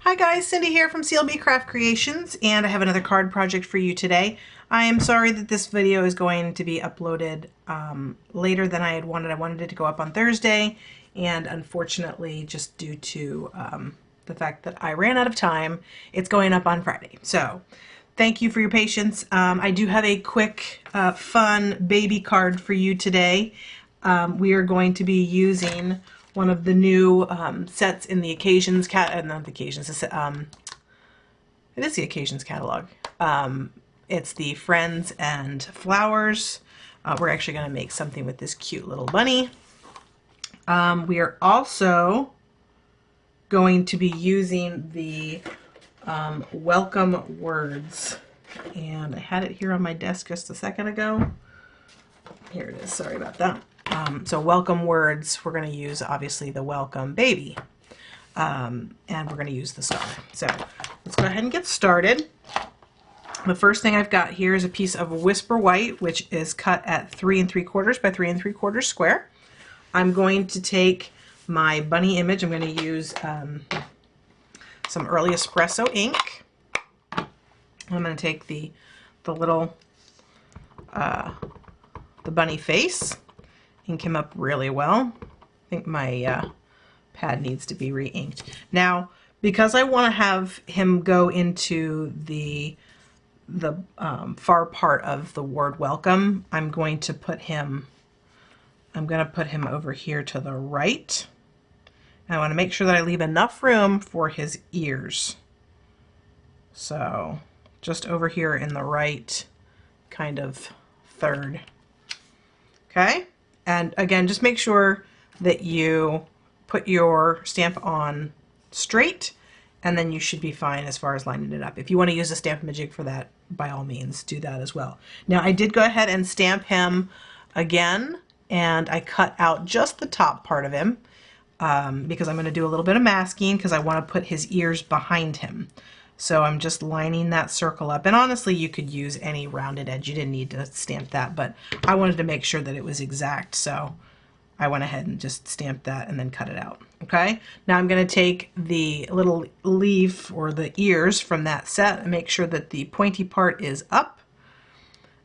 Hi guys, Cindy here from CLB Craft Creations, and I have another card project for you today. I am sorry that this video is going to be uploaded later than I had wanted. I wanted it to go up on Thursday, and unfortunately, just due to the fact that I ran out of time, it's going up on Friday. So, thank you for your patience. I do have a quick, fun baby card for you today. We are going to be using one of the new sets in the Occasions not the Occasions. It is the Occasions catalog. It's the Friends and Flowers. We're actually going to make something with this cute little bunny. We are also going to be using the welcome words, and I had it here on my desk just a second ago. Here it is. Sorry about that. So welcome words, we're going to use obviously the welcome baby, and we're going to use the star. So let's go ahead and get started. The first thing I've got here is a piece of Whisper White, which is cut at 3 3/4 by 3 3/4 square. I'm going to take my bunny image. I'm going to use some early espresso ink. I'm going to take the little the bunny face. Ink him up really well. I think my pad needs to be re-inked. Now, because I want to have him go into the far part of the word welcome, I'm going to put him over here to the right. And I want to make sure that I leave enough room for his ears. So just over here in the right kind of third. Okay? And again, just make sure that you put your stamp on straight, and then you should be fine as far as lining it up. If you want to use a Stampin' for that, by all means, do that as well. Now, I did go ahead and stamp him again, and I cut out just the top part of him because I'm going to do a little bit of masking because I want to put his ears behind him. So I'm just lining that circle up. And honestly, you could use any rounded edge. You didn't need to stamp that, but I wanted to make sure that it was exact. So I went ahead and just stamped that and then cut it out. Okay. Now I'm going to take the little leaf or the ears from that set and make sure that the pointy part is up.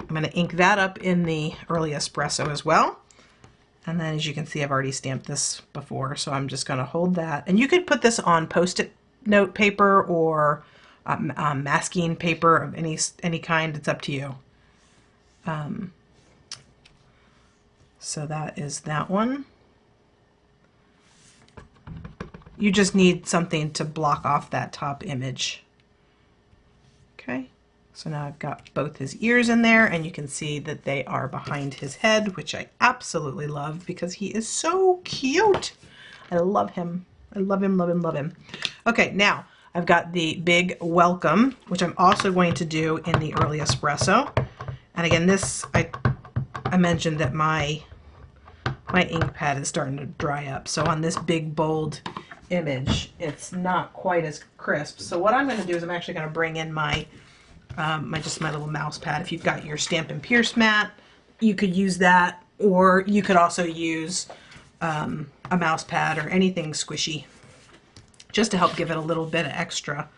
I'm going to ink that up in the early espresso as well. And then as you can see, I've already stamped this before. So I'm just going to hold that. And you could put this on Post-it note paper or masking paper of any kind. It's up to you. So that is that one. You just need something to block off that top image. Okay, so now I've got both his ears in there, and you can see that they are behind his head, which I absolutely love because he is so cute. I love him. I love him, love him, love him. Okay, now I've got the big welcome, which I'm also going to do in the early espresso. And again, this, I mentioned that my ink pad is starting to dry up. So on this big, bold image, it's not quite as crisp. So what I'm going to do is I'm actually going to bring in my just my little mouse pad. If you've got your Stampin' Pierce mat, you could use that, or you could also use a mouse pad or anything squishy, just to help give it a little bit of extra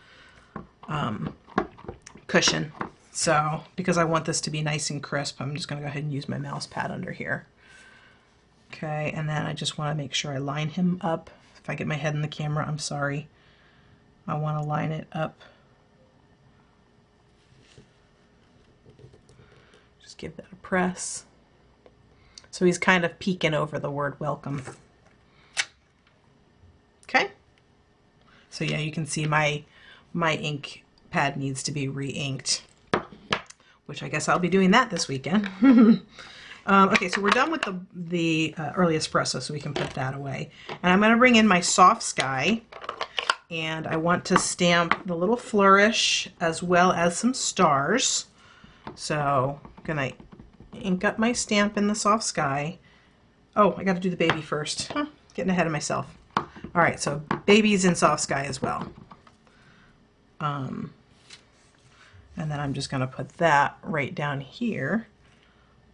cushion. So because I want this to be nice and crisp, I'm just going to go ahead and use my mouse pad under here. Okay, and then I just want to make sure I line him up. If I get my head in the camera, I'm sorry. I want to line it up. Just give that a press. So he's kind of peeking over the word welcome. Okay. So yeah, you can see my ink pad needs to be re-inked, which I guess I'll be doing that this weekend. Okay, so we're done with the early espresso, so we can put that away. And I'm going to bring in my soft sky, and I want to stamp the little flourish as well as some stars. So I'm going to ink up my stamp in the soft sky. Oh, I got to do the baby first. Huh, getting ahead of myself. All right, so baby's in soft sky as well. And then I'm just going to put that right down here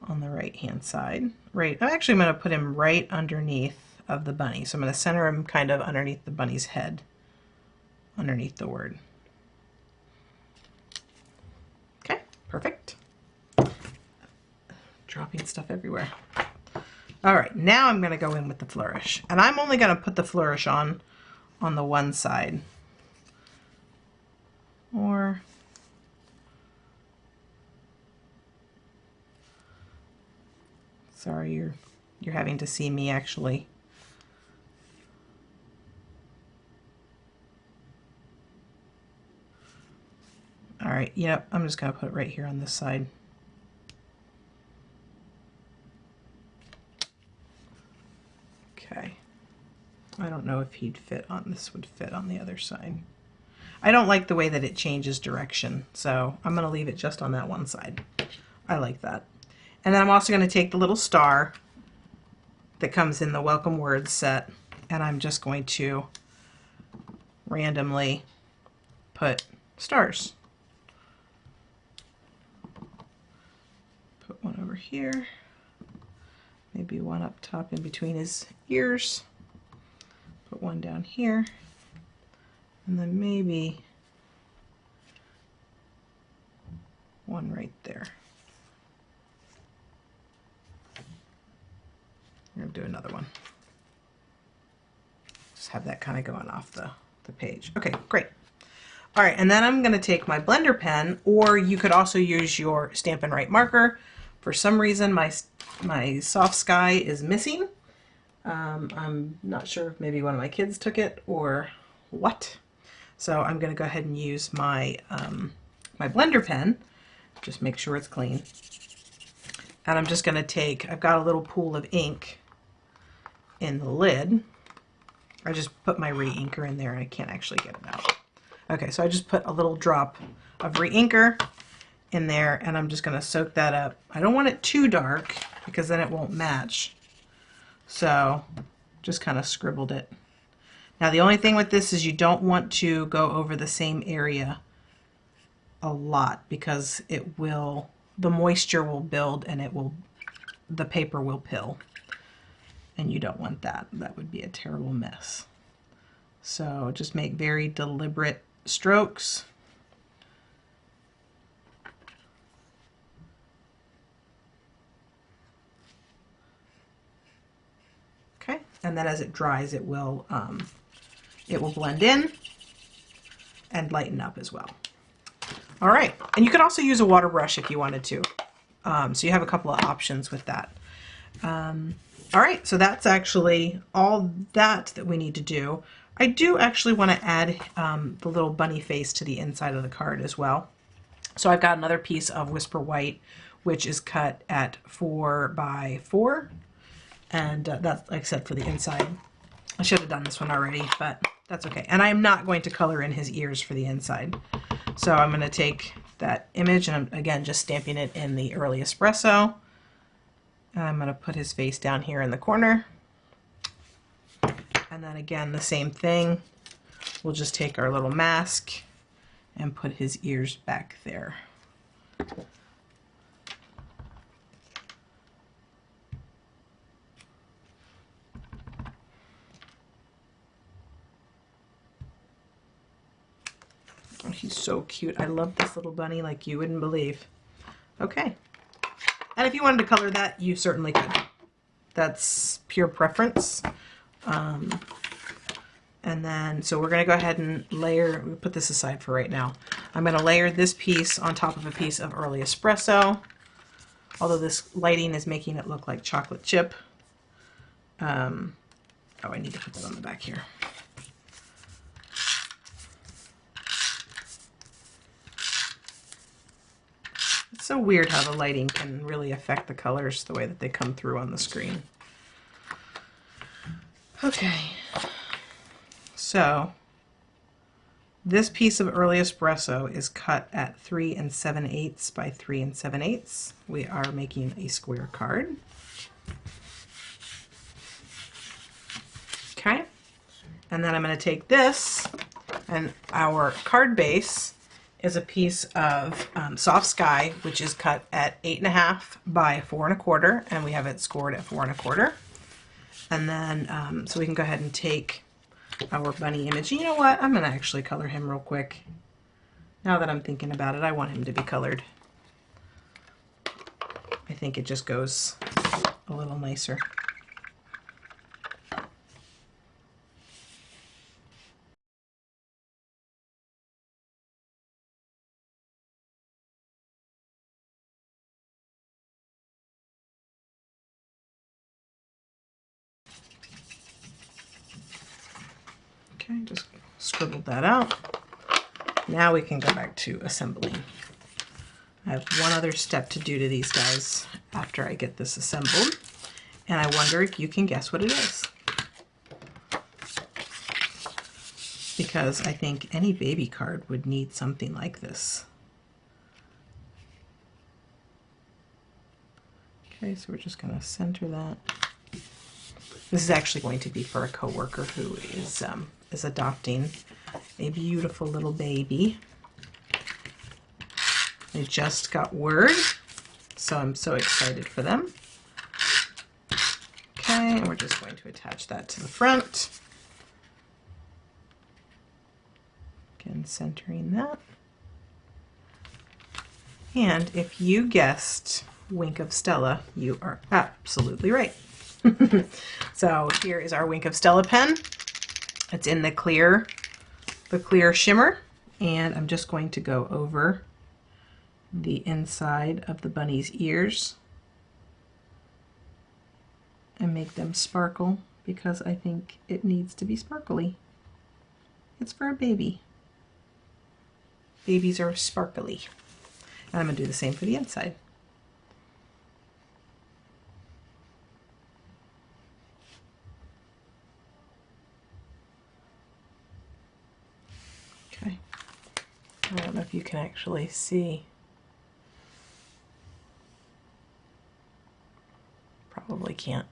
on the right hand side. Right, I'm going to put him right underneath of the bunny. So I'm going to center him kind of underneath the bunny's head underneath the word. Okay, perfect. Dropping stuff everywhere. All right, now I'm going to go in with the flourish. And I'm only going to put the flourish on the one side. Or sorry, you're having to see me actually. All right, yep, I'm just going to put it right here on this side. Okay. I don't know if he'd fit on this, would fit on the other side. I don't like the way that it changes direction, so I'm going to leave it just on that one side. I like that. And then I'm also going to take the little star that comes in the Welcome Words set, and I'm just going to randomly put stars. Put one over here, maybe one up top in between his ears, put one down here, and then maybe one right there. I'm going to do another one. Just have that kind of going off the page. Okay, great. All right, and then I'm going to take my blender pen, or you could also use your Stampin' Write marker. For some reason, my soft sky is missing. I'm not sure if maybe one of my kids took it or what. So I'm going to go ahead and use my my blender pen. Just make sure it's clean. And I'm just going to take, I've got a little pool of ink in the lid. I just put my re-inker in there and I can't actually get it out. Okay, so I just put a little drop of re-inker in there and I'm just going to soak that up. I don't want it too dark because then it won't match. So just kind of scribbled it. Now the only thing with this is you don't want to go over the same area a lot because it will, the moisture will build and it will, the paper will pill. And you don't want that. That would be a terrible mess. So just make very deliberate strokes. Okay, and then as it dries, it will blend in and lighten up as well. All right, and you could also use a water brush if you wanted to. So you have a couple of options with that. All right, so that's actually all that we need to do. I do actually want to add the little bunny face to the inside of the card as well. So I've got another piece of Whisper White, which is cut at 4 by 4. And that's, like I said, for the inside. I should have done this one already, but that's okay. And I'm not going to color in his ears for the inside. So I'm going to take that image and I'm, again, just stamping it in the Early Espresso. And I'm going to put his face down here in the corner. And then again, the same thing. We'll just take our little mask and put his ears back there. Oh, he's so cute. I love this little bunny like you wouldn't believe. Okay. And if you wanted to color that, you certainly could. That's pure preference. And then, so we're going to go ahead and layer, we'll put this aside for right now. I'm going to layer this piece on top of a piece of Early Espresso. Although this lighting is making it look like chocolate chip. Oh, I need to put that on the back here. It's so weird how the lighting can really affect the colors the way that they come through on the screen. Okay, so this piece of Early Espresso is cut at 3 7/8 by 3 7/8. We are making a square card. Okay, and then I'm going to take this, and our card base is a piece of Soft Sky, which is cut at 8.5 by 4 1/4, and we have it scored at 4 1/4. And then, so we can go ahead and take our bunny image. You know what? I'm going to actually color him real quick. Now that I'm thinking about it, I want him to be colored. I think it just goes a little nicer. Okay, just scribbled that out. Now we can go back to assembling. I have one other step to do to these guys after I get this assembled, and I wonder if you can guess what it is. Because I think any baby card would need something like this. Okay, so we're just going to center that. This is actually going to be for a coworker who is adopting a beautiful little baby. They just got word, so I'm so excited for them. Okay, and we're just going to attach that to the front. Again, centering that. And if you guessed Wink of Stella, you are absolutely right. So here is our Wink of Stella pen. It's in the clear shimmer, and I'm just going to go over the inside of the bunny's ears and make them sparkle because I think it needs to be sparkly. It's for a baby. Babies are sparkly. And I'm going to do the same for the inside. Okay. I don't know if you can actually see. Probably can't.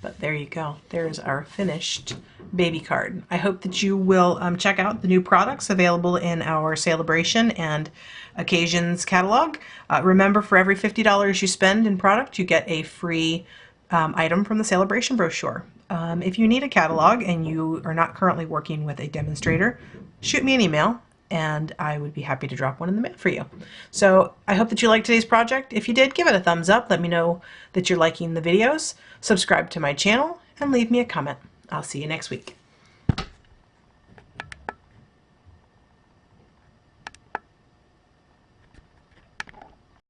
But there you go. There's our finished baby card. I hope that you will check out the new products available in our Celebration and Occasions catalog. Remember, for every $50 you spend in product, you get a free item from the Celebration brochure. If you need a catalog and you are not currently working with a demonstrator, shoot me an email and I would be happy to drop one in the mail for you. So I hope that you liked today's project. If you did, give it a thumbs up. Let me know that you're liking the videos. Subscribe to my channel and leave me a comment. I'll see you next week.